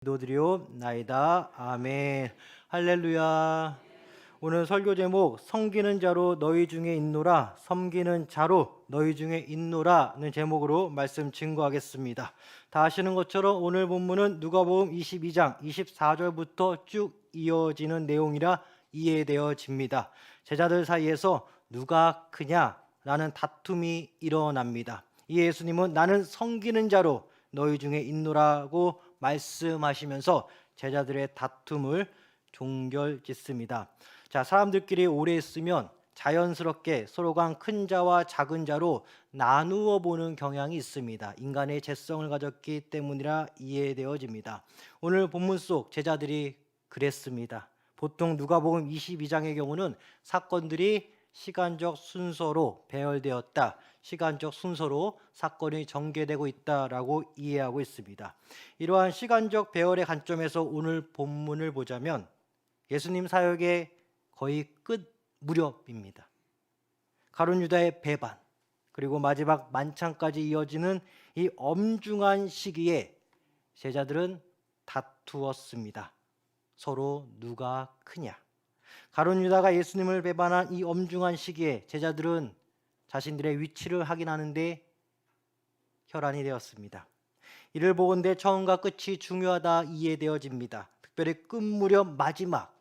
기도드리옵나이다. 아멘. 할렐루야. 오늘 설교 제목 섬기는 자로 너희 중에 있노라, 섬기는 자로 너희 중에 있노라는 제목으로 말씀 증거하겠습니다. 다 아시는 것처럼 오늘 본문은 누가복음 22장 24절부터 쭉 이어지는 내용이라 이해되어집니다. 제자들 사이에서 누가 크냐라는 다툼이 일어납니다. 이 예수님은 나는 섬기는 자로 너희 중에 있노라고 말씀하시면서 제자들의 다툼을 종결짓습니다. 자, 사람들끼리 오래 있으면 자연스럽게 서로 간 큰 자와 작은 자로 나누어 보는 경향이 있습니다. 인간의 죄성을 가졌기 때문이라 이해되어집니다. 오늘 본문 속 제자들이 그랬습니다. 보통 누가복음 22장의 경우는 사건들이 시간적 순서로 배열되었다, 시간적 순서로 사건이 전개되고 있다라고 이해하고 있습니다. 이러한 시간적 배열의 관점에서 오늘 본문을 보자면 예수님 사역의 거의 끝 무렵입니다. 가룟 유다의 배반, 그리고 마지막 만찬까지 이어지는 이 엄중한 시기에 제자들은 다투었습니다. 서로 누가 크냐. 가룟 유다가 예수님을 배반한 이 엄중한 시기에 제자들은 자신들의 위치를 확인하는데 혈안이 되었습니다. 이를 보건대 처음과 끝이 중요하다 이해되어집니다. 특별히 끝 무렵 마지막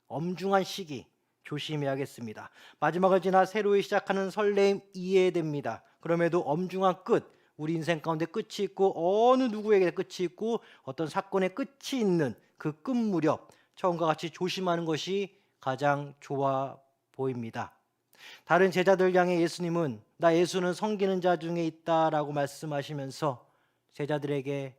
엄중한 시기 조심해야겠습니다. 마지막을 지나 새로이 시작하는 설레임 이해됩니다. 그럼에도 엄중한 끝, 우리 인생 가운데 끝이 있고 어느 누구에게 끝이 있고 어떤 사건의 끝이 있는 그 끝 무렵 처음과 같이 조심하는 것이 가장 좋아 보입니다. 다른 제자들 향해 예수님은 나 예수는 섬기는 자 중에 있다라고 말씀하시면서 제자들에게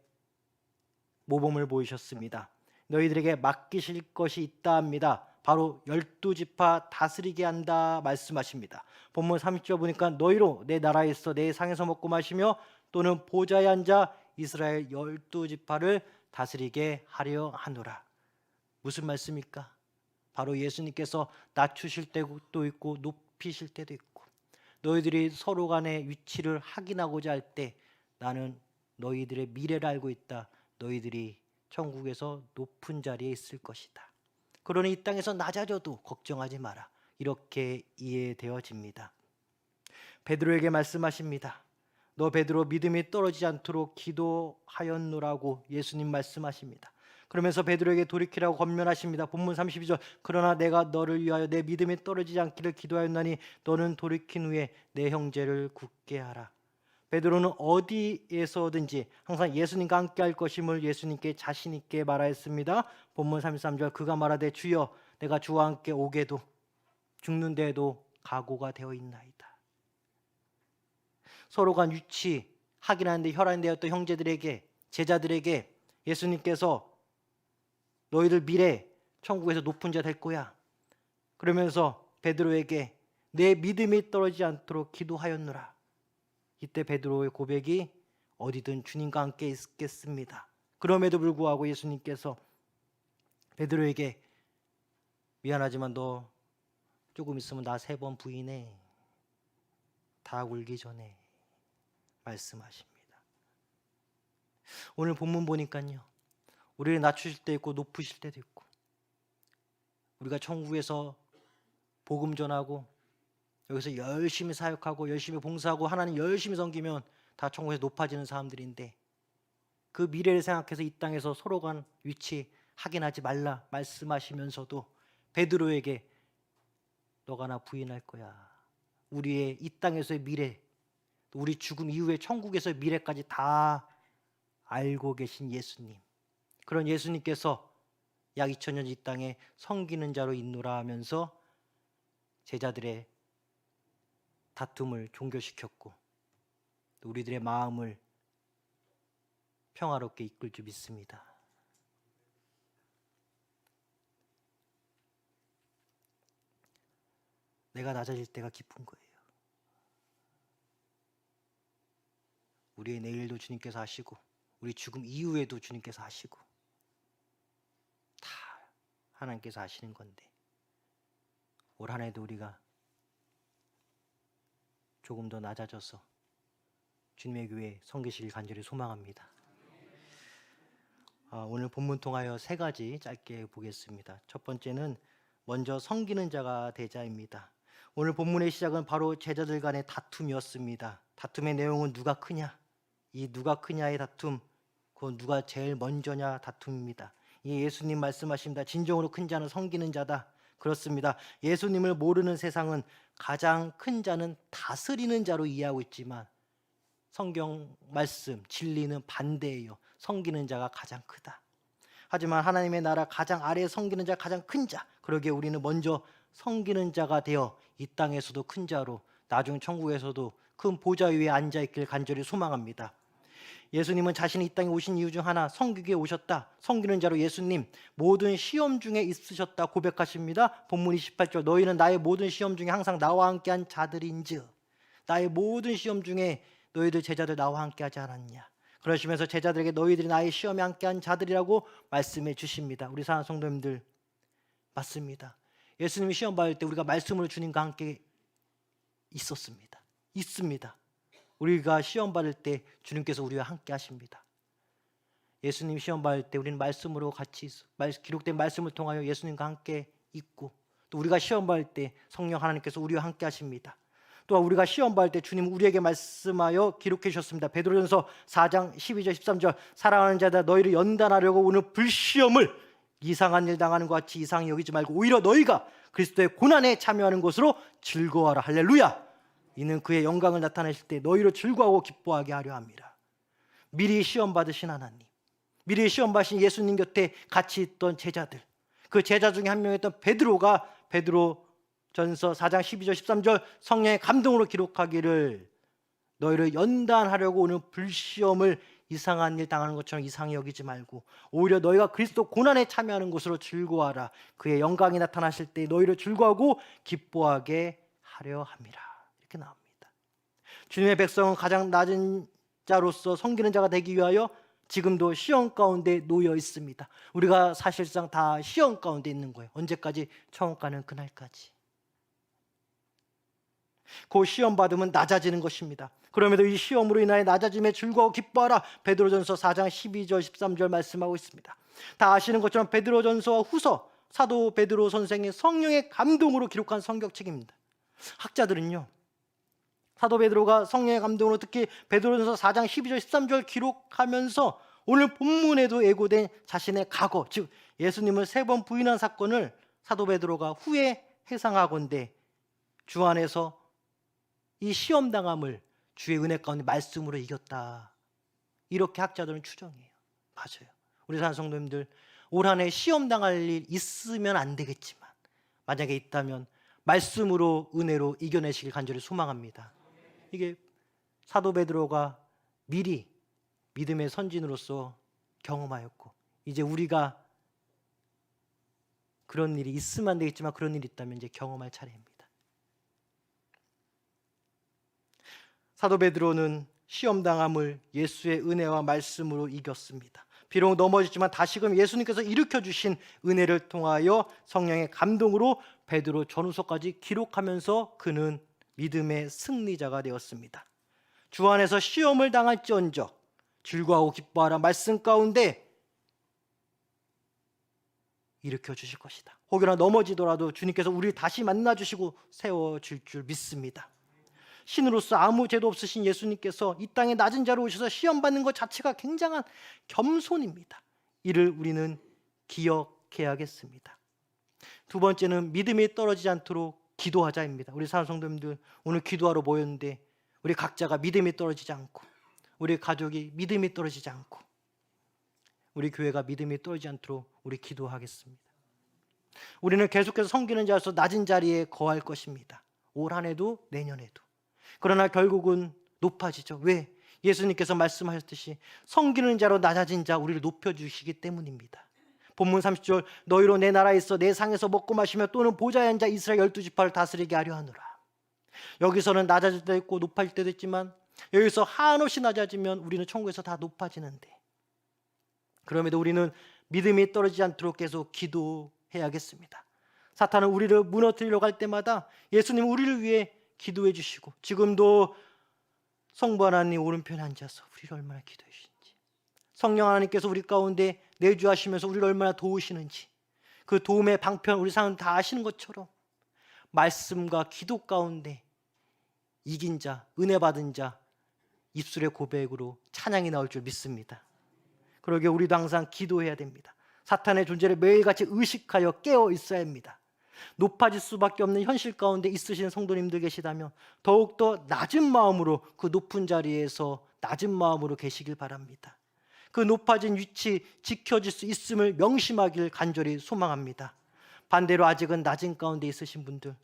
모범을 보이셨습니다. 너희들에게 맡기실 것이 있다 합니다. 바로 12지파 다스리게 한다 말씀하십니다. 본문 30절 보니까 너희로 내 나라에 있어 내 상에서 먹고 마시며 또는 보좌에 앉아 이스라엘 12지파를 다스리게 하려 하노라. 무슨 말씀입니까? 바로 예수님께서 낮추실 때도 있고 높이실 때도 있고 너희들이 서로 간의 위치를 확인하고자 할 때 나는 너희들의 미래를 알고 있다. 너희들이 천국에서 높은 자리에 있을 것이다. 그러니 이 땅에서 낮아져도 걱정하지 마라. 이렇게 이해되어집니다. 베드로에게 말씀하십니다. 너 베드로 믿음이 떨어지지 않도록 기도하였노라고 예수님 말씀하십니다. 그러면서 베드로에게 돌이키라고 권면하십니다. 본문 32절 그러나 내가 너를 위하여 내 믿음이 떨어지지 않기를 기도하였나니 너는 돌이킨 후에 내 형제를 굳게 하라. 베드로는 어디에서든지 항상 예수님과 함께 할 것임을 예수님께 자신 있게 말하였습니다. 본문 33절 그가 말하되 주여 내가 주와 함께 오게도 죽는데도 각오가 되어 있나이다. 서로 간 위치 확인하는데 혈안되었던 형제들에게 제자들에게 예수님께서 너희들 미래 천국에서 높은 자 될 거야. 그러면서 베드로에게 내 믿음이 떨어지지 않도록 기도하였노라. 이때 베드로의 고백이 어디든 주님과 함께 있겠습니다. 그럼에도 불구하고 예수님께서 베드로에게 미안하지만 너 조금 있으면 나 3번 부인해. 다 울기 전에 말씀하십니다. 오늘 본문 보니까요. 우리를 낮추실 때 있고 높으실 때도 있고 우리가 천국에서 복음 전하고 여기서 열심히 사역하고 열심히 봉사하고 하나님 열심히 섬기면 다 천국에서 높아지는 사람들인데 그 미래를 생각해서 이 땅에서 서로 간 위치 확인하지 말라 말씀하시면서도 베드로에게 너가 나 부인할 거야. 우리의 이 땅에서의 미래, 우리 죽음 이후에 천국에서의 미래까지 다 알고 계신 예수님, 그런 예수님께서 약 2000년 이 땅에 섬기는 자로 있노라 하면서 제자들의 다툼을 종결시켰고 우리들의 마음을 평화롭게 이끌 줄 믿습니다. 내가 낮아질 때가 기쁜 거예요. 우리의 내일도 주님께서 하시고 우리 죽음 이후에도 주님께서 하시고 다 하나님께서 하시는 건데 올 한 해도 우리가 조금 더 낮아져서 주님의 교회 섬기시길 간절히 소망합니다. 오늘 본문 통하여 세 가지 짧게 보겠습니다. 첫 번째는 먼저 섬기는 자가 되자입니다. 오늘 본문의 시작은 바로 제자들 간의 다툼이었습니다. 다툼의 내용은 누가 크냐? 이 누가 크냐의 다툼, 그 누가 제일 먼저냐 다툼입니다. 이 예수님 말씀하십니다. 진정으로 큰 자는 섬기는 자다. 그렇습니다. 예수님을 모르는 세상은 가장 큰 자는 다스리는 자로 이해하고 있지만 성경 말씀, 진리는 반대예요. 섬기는 자가 가장 크다. 하지만 하나님의 나라 가장 아래에 섬기는 자, 가장 큰 자. 그러기에 우리는 먼저 섬기는 자가 되어 이 땅에서도 큰 자로, 나중 천국에서도 큰 보좌 위에 앉아있길 간절히 소망합니다. 예수님은 자신이 이 땅에 오신 이유 중 하나, 섬기기에 오셨다. 섬기는 자로 예수님 모든 시험 중에 있으셨다 고백하십니다. 본문 28절, 너희는 나의 모든 시험 중에 항상 나와 함께한 자들인즉, 나의 모든 시험 중에 너희들 제자들 나와 함께하지 않았냐. 그러시면서 제자들에게 너희들이 나의 시험에 함께한 자들이라고 말씀해 주십니다. 우리 사랑하는 성도님들, 맞습니다. 예수님이 시험 받을 때 우리가 말씀으로 주님과 함께 있었습니다. 있습니다. 우리가 시험 받을 때 주님께서 우리와 함께 하십니다. 예수님 시험 받을 때 우리는 말씀으로 같이 기록된 말씀을 통하여 예수님과 함께 있고, 또 우리가 시험 받을 때 성령 하나님께서 우리와 함께 하십니다. 또한 우리가 시험 받을 때 주님은 우리에게 말씀하여 기록해 주셨습니다. 베드로전서 4장 12절 13절, 사랑하는 자들 너희를 연단하려고 오늘 불시험을 이상한 일 당하는 것 같이 이상히 여기지 말고 오히려 너희가 그리스도의 고난에 참여하는 것으로 즐거워하라. 할렐루야. 이는 그의 영광을 나타내실 때 너희로 즐거워하고 기뻐하게 하려 함이라. 미리 시험 받으신 하나님, 미리 시험 받으신 예수님 곁에 같이 있던 제자들, 그 제자 중에 한 명이었던 베드로가 베드로전서 4장 12절 13절 성령의 감동으로 기록하기를 너희를 연단하려고 오는 불시험을 이상한 일 당하는 것처럼 이상히 여기지 말고 오히려 너희가 그리스도 고난에 참여하는 것으로 즐거워하라. 그의 영광이 나타나실 때 너희를 즐거워하고 기뻐하게 하려 함이라. 이렇게 나옵니다. 주님의 백성은 가장 낮은 자로서 섬기는 자가 되기 위하여 지금도 시험 가운데 놓여 있습니다. 우리가 사실상 다 시험 가운데 있는 거예요. 언제까지? 천국 가는 그날까지. 그 시험 받으면 낮아지는 것입니다. 그럼에도 이 시험으로 인하여 낮아짐에 즐거워 기뻐하라. 베드로전서 4장 12절 13절 말씀하고 있습니다. 다 아시는 것처럼 베드로전서와 후서, 사도 베드로 선생의 성령의 감동으로 기록한 성경책입니다. 학자들은요, 사도 베드로가 성령의 감동으로 특히 베드로전서 4장 12절 13절 기록하면서 오늘 본문에도 예고된 자신의 과거, 즉 예수님을 3번 부인한 사건을 사도 베드로가 후에 회상하건대 주 안에서 이 시험당함을 주의 은혜 가운데 말씀으로 이겼다. 이렇게 학자들은 추정해요. 맞아요. 우리 사랑하는 성도님들, 올 한 해 시험당할 일 있으면 안 되겠지만 만약에 있다면 말씀으로 은혜로 이겨내시길 간절히 소망합니다. 이게 사도 베드로가 미리 믿음의 선진으로서 경험하였고, 이제 우리가 그런 일이 있으면 안 되겠지만 그런 일이 있다면 이제 경험할 차례입니다. 사도 베드로는 시험당함을 예수의 은혜와 말씀으로 이겼습니다. 비록 넘어졌지만 다시금 예수님께서 일으켜주신 은혜를 통하여 성령의 감동으로 베드로 전후서까지 기록하면서 그는 믿음의 승리자가 되었습니다. 주 안에서 시험을 당할지언정 즐거워하고 기뻐하라 말씀 가운데 일으켜주실 것이다. 혹여나 넘어지더라도 주님께서 우리를 다시 만나주시고 세워줄 줄 믿습니다. 신으로서 아무 죄도 없으신 예수님께서 이 땅에 낮은 자로 오셔서 시험받는 것 자체가 굉장한 겸손입니다. 이를 우리는 기억해야겠습니다. 두 번째는 믿음이 떨어지지 않도록 기도하자입니다. 우리 사랑하는 성도님들, 오늘 기도하러 모였는데 우리 각자가 믿음이 떨어지지 않고, 우리 가족이 믿음이 떨어지지 않고, 우리 교회가 믿음이 떨어지지 않도록 우리 기도하겠습니다. 우리는 계속해서 섬기는 자로서 낮은 자리에 거할 것입니다. 올 한 해도 내년에도. 그러나 결국은 높아지죠. 왜? 예수님께서 말씀하셨듯이 섬기는 자로 낮아진 자 우리를 높여주시기 때문입니다. 본문 30절, 너희로 내 나라에 있어 내 상에서 먹고 마시며 또는 보좌에 앉아 이스라엘 12지파를 다스리게 하려 하노라. 여기서는 낮아질 때도 있고 높아질 때도 있지만 여기서 한없이 낮아지면 우리는 천국에서 다 높아지는데, 그럼에도 우리는 믿음이 떨어지지 않도록 계속 기도해야겠습니다. 사탄은 우리를 무너뜨리려고 할 때마다 예수님 우리를 위해 기도해 주시고, 지금도 성부 하나님 오른편에 앉아서 우리를 얼마나 기도해 주신지, 성령 하나님께서 우리 가운데 내주하시면서 우리를 얼마나 도우시는지, 그 도움의 방편 우리 사람 다 아시는 것처럼 말씀과 기도 가운데 이긴 자, 은혜 받은 자 입술의 고백으로 찬양이 나올 줄 믿습니다. 그러게 우리도 항상 기도해야 됩니다. 사탄의 존재를 매일같이 의식하여 깨어 있어야 합니다. 높아질 수밖에 없는 현실 가운데 있으신 성도님들 계시다면 더욱더 낮은 마음으로 그 높은 자리에서 낮은 마음으로 계시길 바랍니다. 그 높아진 위치 지켜질 수 있음을 명심하길 간절히 소망합니다. 반대로 아직은 낮은 가운데 있으신 분들,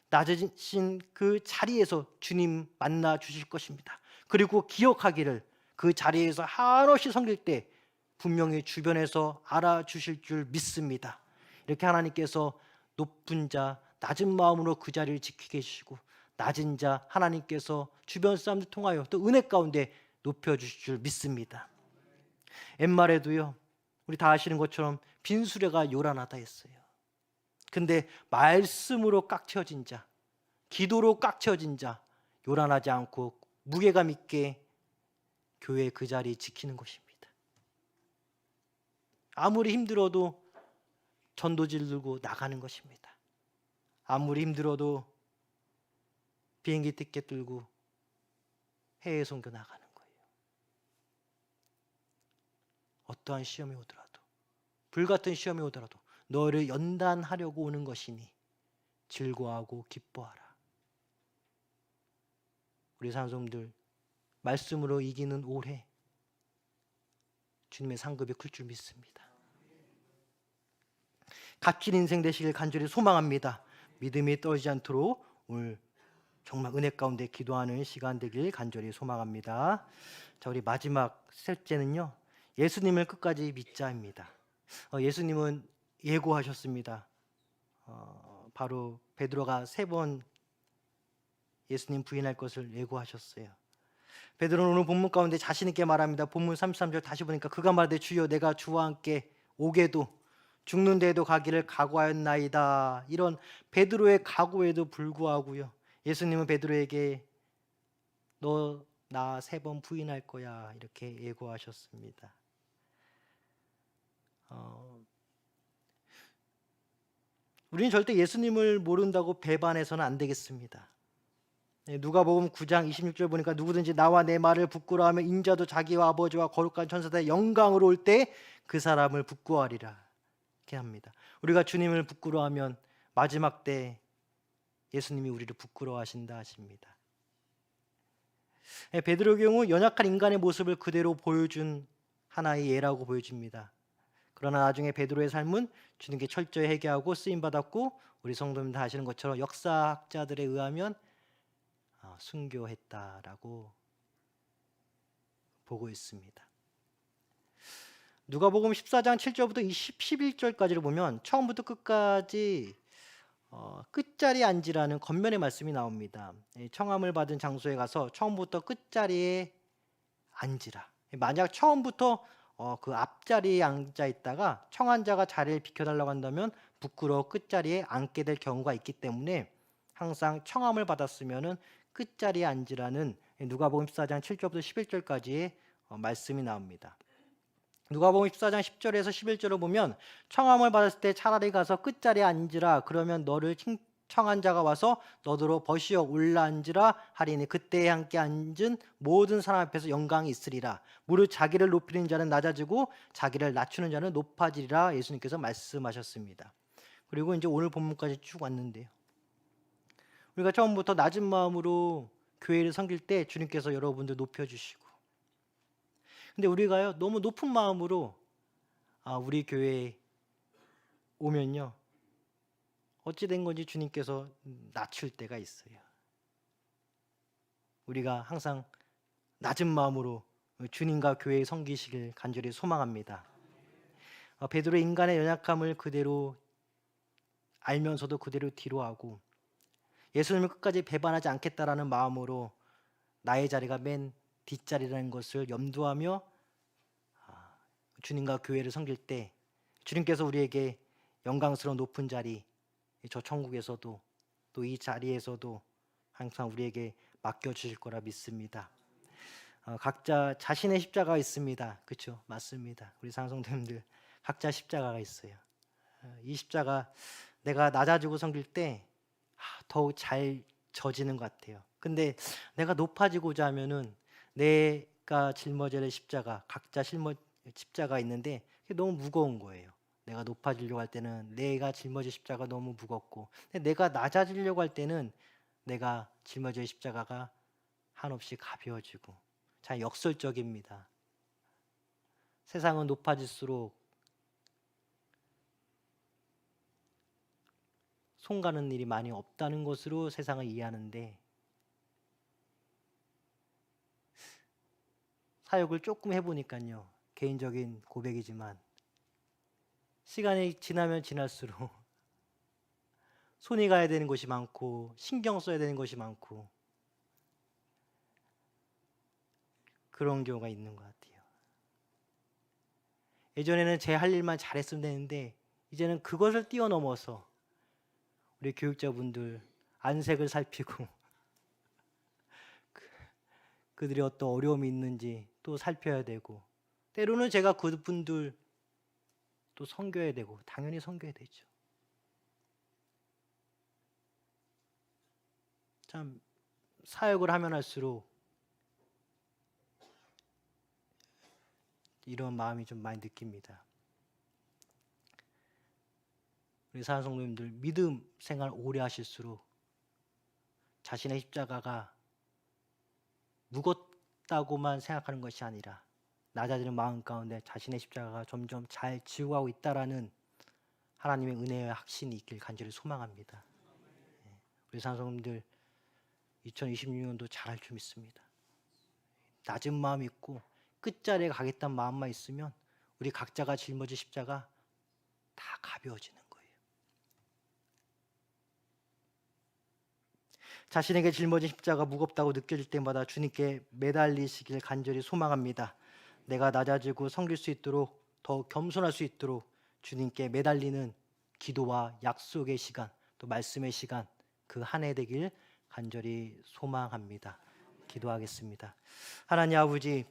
낮으신 그 자리에서 주님 만나 주실 것입니다. 그리고 기억하기를 그 자리에서 한없이 섬길 때 분명히 주변에서 알아주실 줄 믿습니다. 이렇게 하나님께서 높은 자, 낮은 마음으로 그 자리를 지키게 해주시고 낮은 자 하나님께서 주변 사람들 통하여 또 은혜 가운데 높여주실 줄 믿습니다. 옛말에도요, 우리 다 아시는 것처럼 빈수레가 요란하다 했어요. 근데 말씀으로 꽉 채워진 자, 기도로 꽉 채워진 자, 요란하지 않고 무게감 있게 교회 그 자리 지키는 것입니다. 아무리 힘들어도 전도지를 들고 나가는 것입니다. 아무리 힘들어도 비행기 티켓 들고 해외 선교 나가는 거예요. 어떠한 시험이 오더라도, 불같은 시험이 오더라도 너를 연단하려고 오는 것이니 즐거워하고 기뻐하라. 우리 산성들 말씀으로 이기는 올해 주님의 상급에 클 줄 믿습니다. 값진 인생 되시길 간절히 소망합니다. 믿음이 떨어지지 않도록 오늘 정말 은혜 가운데 기도하는 시간 되길 간절히 소망합니다. 자, 우리 마지막 셋째는요, 예수님을 끝까지 믿자입니다. 예수님은 예고하셨습니다. 바로 베드로가 3번 예수님 부인할 것을 예고하셨어요. 베드로는 오늘 본문 가운데 자신 있게 말합니다. 본문 33절 다시 보니까 그가 말하되 주여 내가 주와 함께 오게도 죽는 데에도 가기를 각오하였나이다. 이런 베드로의 각오에도 불구하고요, 예수님은 베드로에게 너 나 3번 부인할 거야 이렇게 예고하셨습니다. 우리는 절대 예수님을 모른다고 배반해서는 안 되겠습니다. 누가복음 9장 26절 보니까 누구든지 나와 내 말을 부끄러워하며 인자도 자기와 아버지와 거룩한 천사들의 영광으로 올 때 그 사람을 부끄러워하리라 이렇게 합니다. 우리가 주님을 부끄러워하면 마지막 때 예수님이 우리를 부끄러워하신다 하십니다. 베드로의 경우 연약한 인간의 모습을 그대로 보여준 하나의 예라고 보여집니다. 그러나 나중에 베드로의 삶은 주님께 철저히 회개하고 쓰임받았고 우리 성도님 다 아시는 것처럼 역사학자들에 의하면 순교했다라고 보고 있습니다. 누가복음 14장 7절부터 11절까지를 보면 처음부터 끝까지 끝자리에 앉으라는 겉면의 말씀이 나옵니다. 청함을 받은 장소에 가서 처음부터 끝자리에 앉으라. 만약 처음부터 그 앞자리에 앉아 있다가 청한 자가 자리를 비켜달라고 한다면 부끄러워 끝자리에 앉게 될 경우가 있기 때문에 항상 청함을 받았으면은 끝자리에 앉으라는 누가복음 14장 7절부터 11절까지의 말씀이 나옵니다. 누가복음 14장 10절에서 11절을 보면 청함을 받았을 때 차라리 가서 끝자리에 앉으라. 그러면 너를 청한 자가 와서 너더러 버시어 올라앉으라 하리니 그때에 함께 앉은 모든 사람 앞에서 영광이 있으리라. 무릇 자기를 높이는 자는 낮아지고 자기를 낮추는 자는 높아지리라. 예수님께서 말씀하셨습니다. 그리고 이제 오늘 본문까지 쭉 왔는데요, 우리가 처음부터 낮은 마음으로 교회를 섬길 때 주님께서 여러분들 높여주시고, 근데 우리가요 너무 높은 마음으로 우리 교회에 오면요 어찌 된 건지 주님께서 낮출 때가 있어요. 우리가 항상 낮은 마음으로 주님과 교회에 섬기시길 간절히 소망합니다. 베드로의 인간의 연약함을 그대로 알면서도 그대로 뒤로하고 예수님을 끝까지 배반하지 않겠다라는 마음으로 나의 자리가 맨 뒷자리라는 것을 염두하며 주님과 교회를 섬길 때 주님께서 우리에게 영광스러운 높은 자리, 저 천국에서도 또 이 자리에서도 항상 우리에게 맡겨주실 거라 믿습니다. 각자 자신의 십자가가 있습니다. 그렇죠? 맞습니다. 우리 상성도님들 각자 십자가가 있어요. 이 십자가 내가 낮아지고 섬길 때 더욱 잘 져지는 것 같아요. 근데 내가 높아지고자 하면은 내가 짊어져야 할 십자가, 각자 십자가 있는데 그게 너무 무거운 거예요. 내가 높아지려고 할 때는 내가 짊어질 십자가 너무 무겁고, 근데 내가 낮아지려고 할 때는 내가 짊어질 십자가가 한없이 가벼워지고, 참 역설적입니다. 세상은 높아질수록 손 가는 일이 많이 없다는 것으로 세상을 이해하는데, 사역을 조금 해보니까요, 개인적인 고백이지만 시간이 지나면 지날수록 손이 가야 되는 것이 많고 신경 써야 되는 것이 많고 그런 경우가 있는 것 같아요. 예전에는 제 할 일만 잘했으면 되는데 이제는 그것을 뛰어넘어서 우리 교육자분들 안색을 살피고 그들이 어떤 어려움이 있는지 또 살펴야 되고, 때로는 제가 그분들 또 섬겨야 되고, 당연히 섬겨야 되죠. 참 사역을 하면 할수록 이런 마음이 좀 많이 느낍니다. 우리 사랑성도님들 믿음 생활 오래 하실수록 자신의 십자가가 무겁다고만 생각하는 것이 아니라 낮아지는 마음 가운데 자신의 십자가가 점점 잘 지워가고 있다라는 하나님의 은혜와 확신이 있길 간절히 소망합니다. 우리 사랑성도님들 2026년도 잘할 줄 믿습니다. 낮은 마음 있고 끝자리에 가겠다는 마음만 있으면 우리 각자가 짊어질 십자가 다 가벼워지는 거예요. 자신에게 짊어진 십자가 무겁다고 느껴질 때마다 주님께 매달리시길 간절히 소망합니다. 내가 낮아지고 섬길 수 있도록, 더 겸손할 수 있도록 주님께 매달리는 기도와 약속의 시간, 또 말씀의 시간, 그 한 해 되길 간절히 소망합니다. 기도하겠습니다. 하나님 아버지,